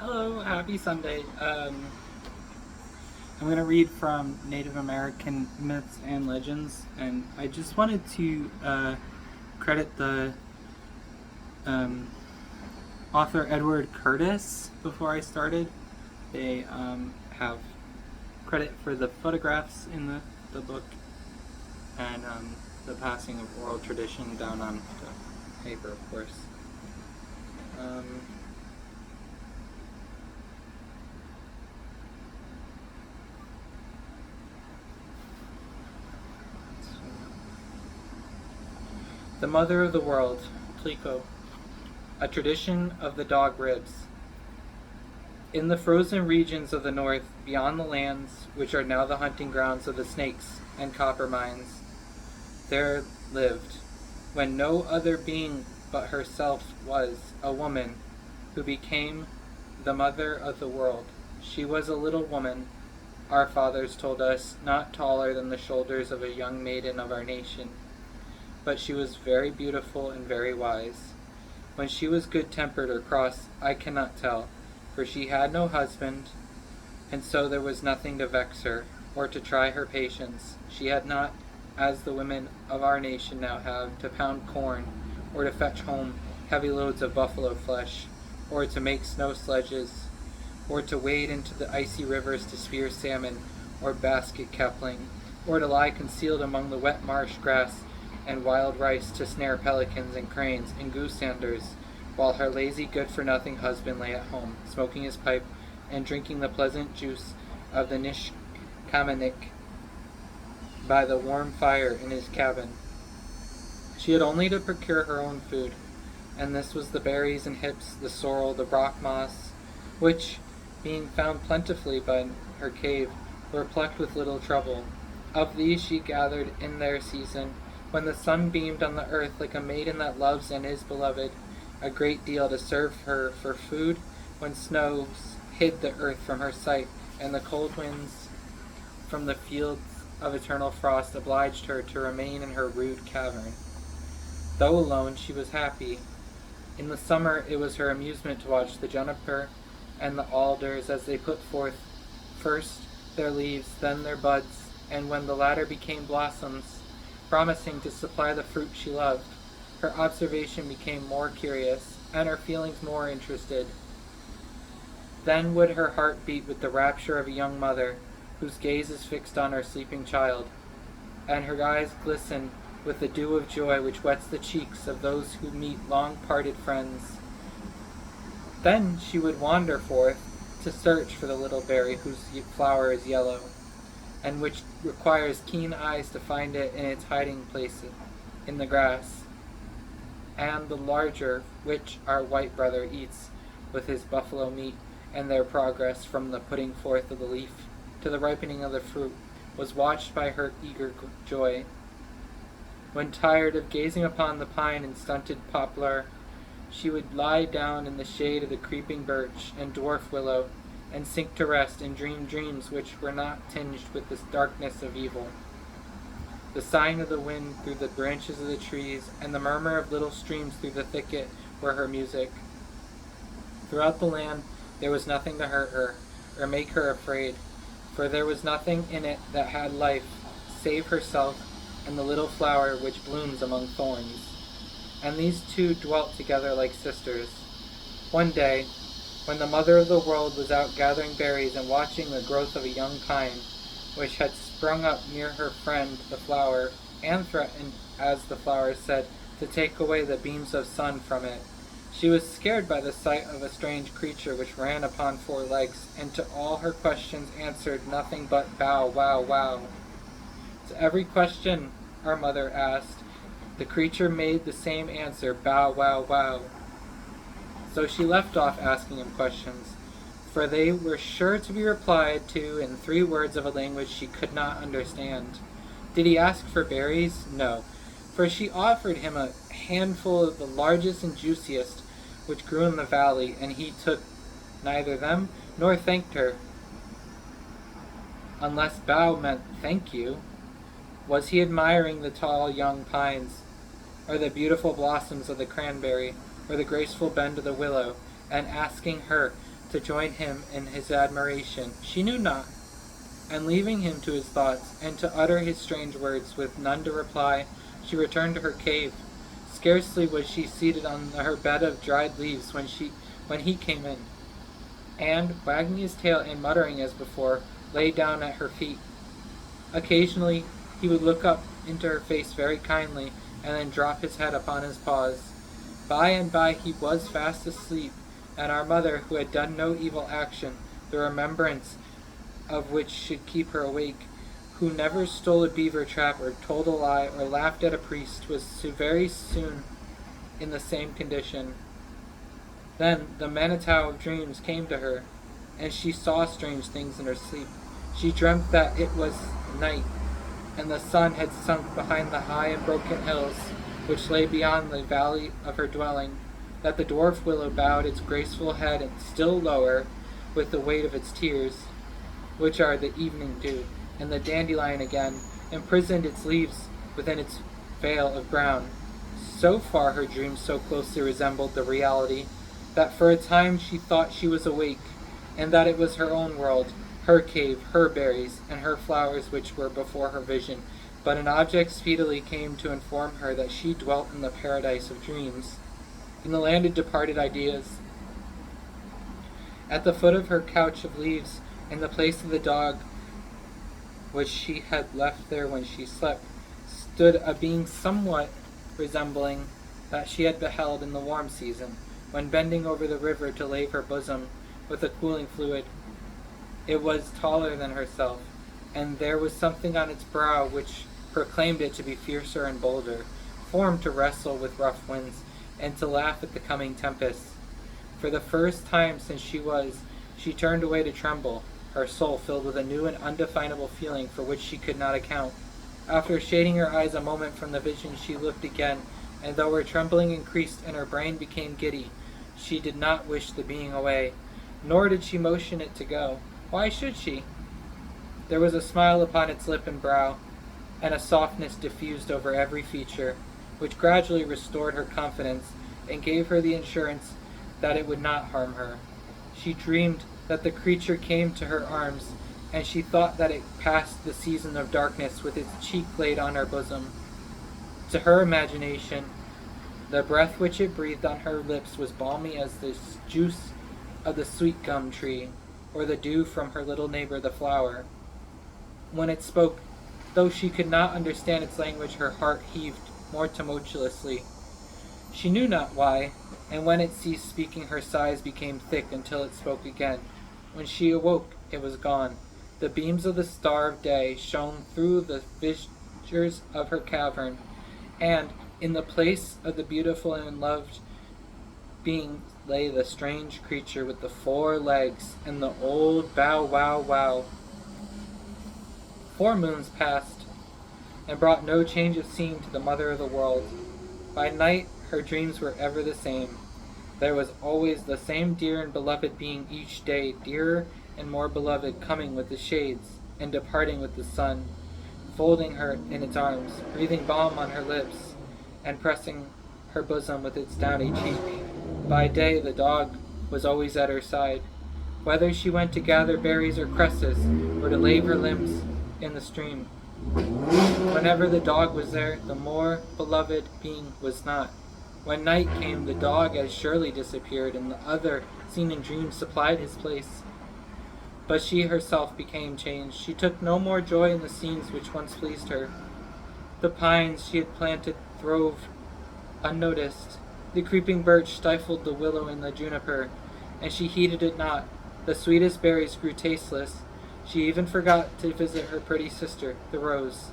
Hello, happy Sunday. I'm going to read from Native American Myths and Legends, and I just wanted to credit the um, author Edward Curtis before I started. They have credit for the photographs in the book and the passing of oral tradition down on the paper, of course. Um, The Mother of the World, Plico. A tradition of the dog ribs. In the frozen regions of the north, beyond the lands which are now the hunting grounds of the snakes and copper mines, there lived, when no other being but herself was, a woman who became the mother of the world. She was a little woman, our fathers told us, not taller than the shoulders of a young maiden of our nation. But she was very beautiful and very wise. When she was good-tempered or cross, I cannot tell, for she had no husband, and so there was nothing to vex her, or to try her patience. She had not, as the women of our nation now have, to pound corn, or to fetch home heavy loads of buffalo flesh, or to make snow sledges, or to wade into the icy rivers to spear salmon, or basket kepling, or to lie concealed among the wet marsh grass and wild rice to snare pelicans and cranes and goosanders, while her lazy good-for-nothing husband lay at home, smoking his pipe and drinking the pleasant juice of the nishkamanik by the warm fire in his cabin. She had only to procure her own food, and this was the berries and hips, the sorrel, the rock moss, which, being found plentifully by her cave, were plucked with little trouble. Of these she gathered in their season, when the sun beamed on the earth like a maiden that loves and is beloved, a great deal to serve her for food, when snows hid the earth from her sight, and the cold winds from the fields of eternal frost obliged her to remain in her rude cavern. Though alone, she was happy. In the summer it was her amusement to watch the juniper and the alders as they put forth first their leaves, then their buds, and when the latter became blossoms, promising to supply the fruit she loved, her observation became more curious, and her feelings more interested. Then would her heart beat with the rapture of a young mother, whose gaze is fixed on her sleeping child, and her eyes glisten with the dew of joy which wets the cheeks of those who meet long-parted friends. Then she would wander forth to search for the little berry whose flower is yellow, and which requires keen eyes to find it in its hiding place in the grass, and the larger which our white brother eats with his buffalo meat, and their progress from the putting forth of the leaf to the ripening of the fruit was watched by her eager joy. When tired of gazing upon the pine and stunted poplar, she would lie down in the shade of the creeping birch and dwarf willow, and sink to rest and dream dreams which were not tinged with the darkness of evil. The sighing of the wind through the branches of the trees, and the murmur of little streams through the thicket, were her music. Throughout the land there was nothing to hurt her, or make her afraid, for there was nothing in it that had life, save herself and the little flower which blooms among thorns. And these two dwelt together like sisters. One day, when the mother of the world was out gathering berries and watching the growth of a young pine, which had sprung up near her friend the flower, and threatened, as the flower said, to take away the beams of sun from it, she was scared by the sight of a strange creature which ran upon four legs, and to all her questions answered nothing but bow, wow, wow. To every question our mother asked, the creature made the same answer, bow, wow, wow. So she left off asking him questions, for they were sure to be replied to in 3 words of a language she could not understand. Did he ask for berries? No, for she offered him a handful of the largest and juiciest which grew in the valley, and he took neither them nor thanked her. Unless bow meant thank you, was he admiring the tall young pines, or the beautiful blossoms of the cranberry, or the graceful bend of the willow, and asking her to join him in his admiration? She knew not. And leaving him to his thoughts, and to utter his strange words, with none to reply, she returned to her cave. Scarcely was she seated on her bed of dried leaves when he came in, and, wagging his tail and muttering as before, lay down at her feet. Occasionally he would look up into her face very kindly, and then drop his head upon his paws. By and by he was fast asleep, and our mother, who had done no evil action, the remembrance of which should keep her awake, who never stole a beaver trap or told a lie or laughed at a priest, was very soon in the same condition. Then the Manitou of dreams came to her, and she saw strange things in her sleep. She dreamt that it was night, and the sun had sunk behind the high and broken hills which lay beyond the valley of her dwelling, that the dwarf willow bowed its graceful head and still lower with the weight of its tears, which are the evening dew, and the dandelion again imprisoned its leaves within its veil of brown. So far her dreams so closely resembled the reality that for a time she thought she was awake, and that it was her own world, her cave, her berries, and her flowers which were before her vision. But an object speedily came to inform her that she dwelt in the paradise of dreams, in the land of departed ideas. At the foot of her couch of leaves, in the place of the dog which she had left there when she slept, stood a being somewhat resembling that she had beheld in the warm season, when bending over the river to lave her bosom with a cooling fluid. It was taller than herself, and there was something on its brow which proclaimed it to be fiercer and bolder, formed to wrestle with rough winds, and to laugh at the coming tempest. For the first time since she turned away to tremble, her soul filled with a new and undefinable feeling for which she could not account. After shading her eyes a moment from the vision, she looked again, and though her trembling increased and her brain became giddy, she did not wish the being away, nor did she motion it to go. Why should she? There was a smile upon its lip and brow, and a softness diffused over every feature, which gradually restored her confidence, and gave her the assurance that it would not harm her. She dreamed that the creature came to her arms, and she thought that it passed the season of darkness with its cheek laid on her bosom. To her imagination, the breath which it breathed on her lips was balmy as the juice of the sweet gum tree, or the dew from her little neighbor the flower. When it spoke, though she could not understand its language, her heart heaved more tumultuously. She knew not why, and when it ceased speaking, her sighs became thick until it spoke again. When she awoke, it was gone. The beams of the star of day shone through the fissures of her cavern, and in the place of the beautiful and loved being lay the strange creature with the 4 legs and the old bow wow wow. 4 moons passed, and brought no change of scene to the mother of the world. By night her dreams were ever the same. There was always the same dear and beloved being each day, dearer and more beloved, coming with the shades, and departing with the sun, folding her in its arms, breathing balm on her lips, and pressing her bosom with its downy cheek. By day the dog was always at her side, whether she went to gather berries or cresses, or to lave her limbs in the stream. Whenever the dog was there, the more beloved being was not. When night came, the dog as surely disappeared, and the other, seen in dreams, supplied his place. But she herself became changed. She took no more joy in the scenes which once pleased her. The pines she had planted throve unnoticed. The creeping birch stifled the willow and the juniper, and she heeded it not. The sweetest berries grew tasteless. She even forgot to visit her pretty sister, the rose.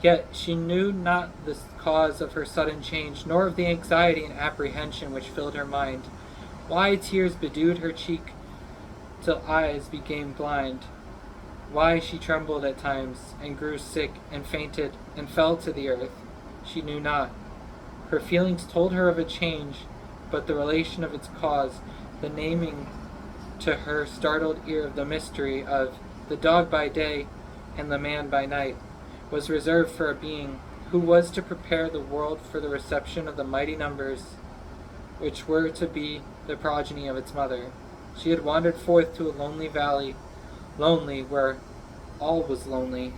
Yet she knew not the cause of her sudden change, nor of the anxiety and apprehension which filled her mind. Why tears bedewed her cheek till eyes became blind? Why she trembled at times, and grew sick, and fainted, and fell to the earth, she knew not. Her feelings told her of a change, but the relation of its cause, the naming to her startled ear of the mystery of the dog by day and the man by night, was reserved for a being who was to prepare the world for the reception of the mighty numbers which were to be the progeny of its mother. She had wandered forth to a lonely valley, lonely where all was lonely,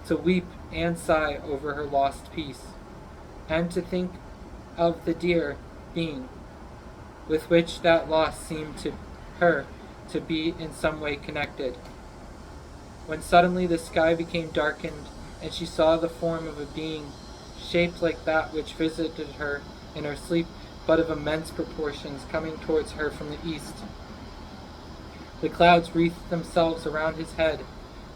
to weep and sigh over her lost peace, and to think of the dear being with which that loss seemed to her to be in some way connected, when suddenly the sky became darkened, and she saw the form of a being shaped like that which visited her in her sleep, but of immense proportions, coming towards her from the east. The clouds wreathed themselves around his head,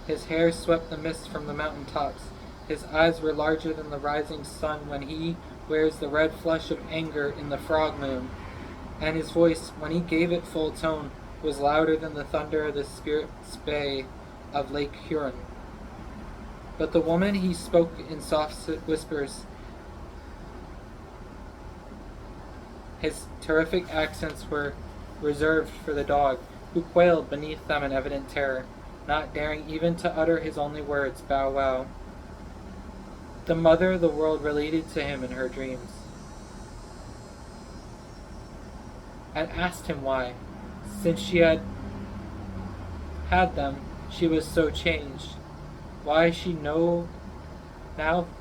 his hair swept the mist from the mountain tops, his eyes were larger than the rising sun when he wears the red flush of anger in the frog moon, and his voice, when he gave it full tone, was louder than the thunder of the spirit's bay of Lake Huron. But the woman he spoke in soft whispers. His terrific accents were reserved for the dog, who quailed beneath them in evident terror, not daring even to utter his only words, bow wow. The mother of the world related to him in her dreams, and asked him why, since she had them, she was so changed, why she now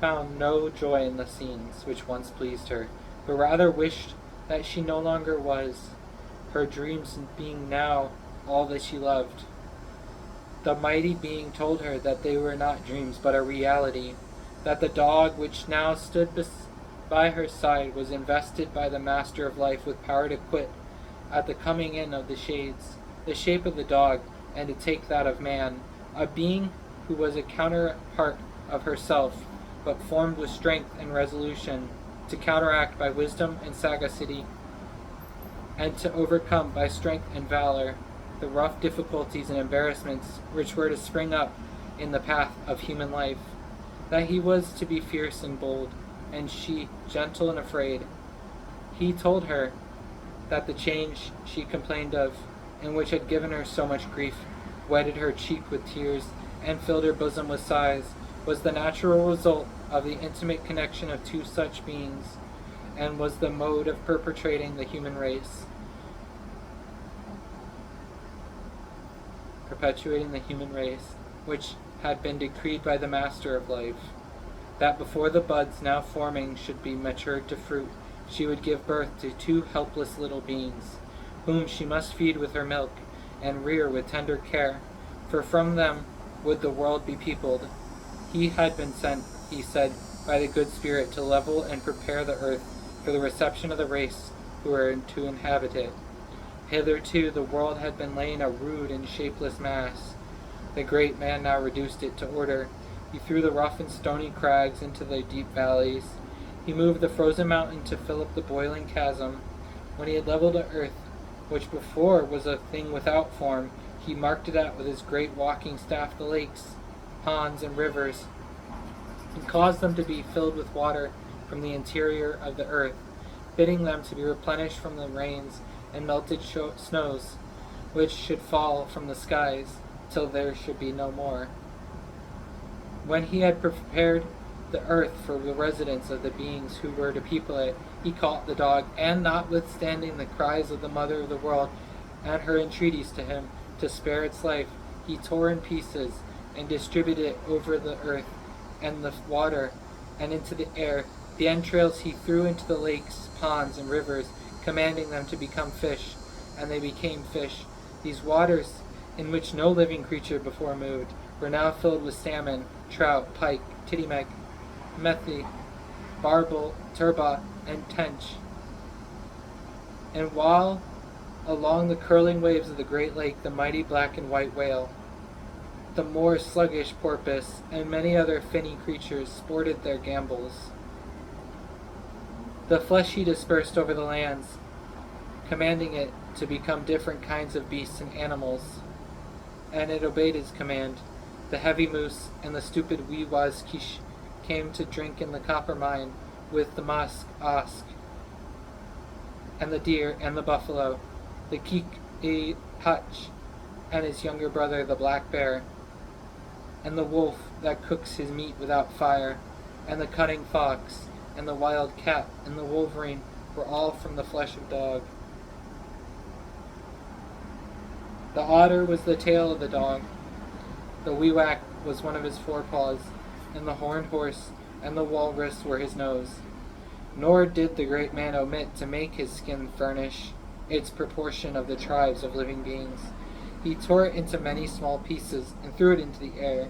found no joy in the scenes which once pleased her, but rather wished that she no longer was, her dreams being now all that she loved. The mighty being told her that they were not dreams, but a reality, that the dog which now stood by her side was invested by the Master of Life with power to quit, at the coming in of the shades, the shape of the dog, and to take that of man, a being who was a counterpart of herself, but formed with strength and resolution, to counteract by wisdom and sagacity, and to overcome by strength and valor the rough difficulties and embarrassments which were to spring up in the path of human life, that he was to be fierce and bold, and she gentle and afraid. He told her that the change she complained of, and which had given her so much grief, wetted her cheek with tears, and filled her bosom with sighs, was the natural result of the intimate connection of two such beings, and was the mode of perpetuating the human race, which had been decreed by the Master of Life, that before the buds now forming should be matured to fruit, she would give birth to two helpless little beings, whom she must feed with her milk, and rear with tender care, for from them would the world be peopled. He had been sent, he said, by the good Spirit to level and prepare the earth for the reception of the race who were to inhabit it. Hitherto the world had been lain a rude and shapeless mass. The great man now reduced it to order. He threw the rough and stony crags into the deep valleys. He moved the frozen mountain to fill up the boiling chasm. When he had leveled the earth, which before was a thing without form, he marked it out with his great walking staff the lakes, ponds, and rivers, and caused them to be filled with water from the interior of the earth, bidding them to be replenished from the rains and melted snows, which should fall from the skies, till there should be no more. When he had prepared the earth for the residence of the beings who were to people it, he caught the dog, and notwithstanding the cries of the mother of the world and her entreaties to him to spare its life, he tore in pieces and distributed it over the earth and the water and into the air. The entrails he threw into the lakes, ponds, and rivers, commanding them to become fish, and they became fish. These waters, in which no living creature before moved, were now filled with salmon, trout, pike, tittymeg, methy, barbel, turbot, and tench. And while along the curling waves of the great lake the mighty black and white whale, the more sluggish porpoise, and many other finny creatures sported their gambols. The flesh he dispersed over the lands, commanding it to become different kinds of beasts and animals, and it obeyed his command. The heavy moose and the stupid wee waskish came to drink in the copper mine with the musk osk, and the deer and the buffalo, the keek a hutch and his younger brother the black bear, and the wolf that cooks his meat without fire, and the cunning fox, and the wild cat and the wolverine were all from the flesh of dog. The otter was the tail of the dog, the wewak was one of his forepaws, and the horned horse and the walrus were his nose. Nor did the great man omit to make his skin furnish its proportion of the tribes of living beings. He tore it into many small pieces and threw it into the air,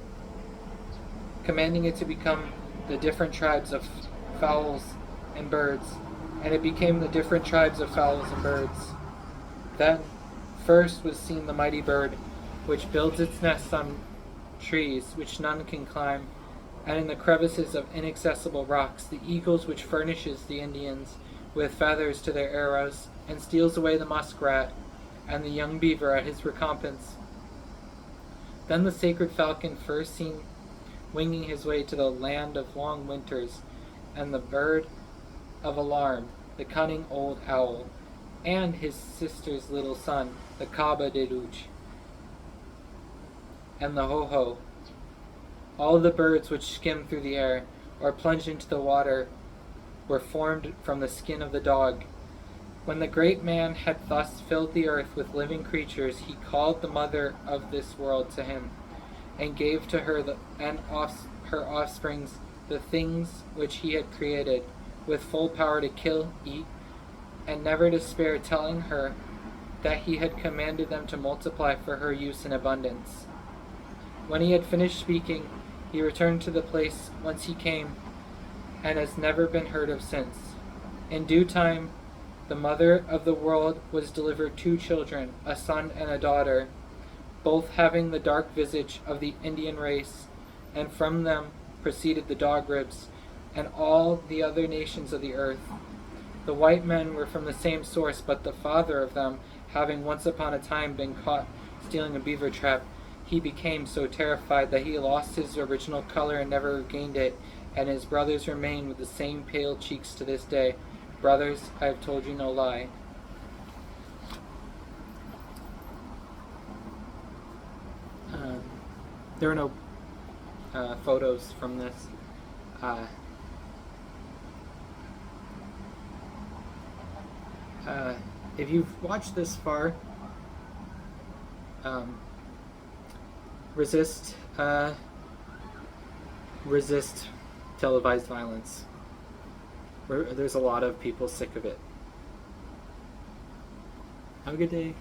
commanding it to become the different tribes of fowls and birds, and it became the different tribes of fowls and birds. Then first was seen the mighty bird, which builds its nest on trees which none can climb, and in the crevices of inaccessible rocks, the eagles which furnishes the Indians with feathers to their arrows, and steals away the muskrat and the young beaver at his recompense. Then the sacred falcon first seen winging his way to the land of long winters, and the bird of alarm, the cunning old owl, and his sister's little son, the Kaba-de-dooch, and the ho-ho. All the birds which skim through the air, or plunge into the water, were formed from the skin of the dog. When the great man had thus filled the earth with living creatures, he called the mother of this world to him, and gave to her her offsprings the things which he had created, with full power to kill, eat, and never to spare, telling her that he had commanded them to multiply for her use in abundance. When he had finished speaking, he returned to the place whence he came, and has never been heard of since. In due time, the mother of the world was delivered 2 children, a son and a daughter, both having the dark visage of the Indian race, and from them proceeded the dog ribs, and all the other nations of the earth. The white men were from the same source, but the father of them, having once upon a time been caught stealing a beaver trap, he became so terrified that he lost his original color and never regained it, and his brothers remain with the same pale cheeks to this day. Brothers, I have told you no lie. There are no photos from this. If you've watched this far, resist televised violence. There's a lot of people sick of it. Have a good day.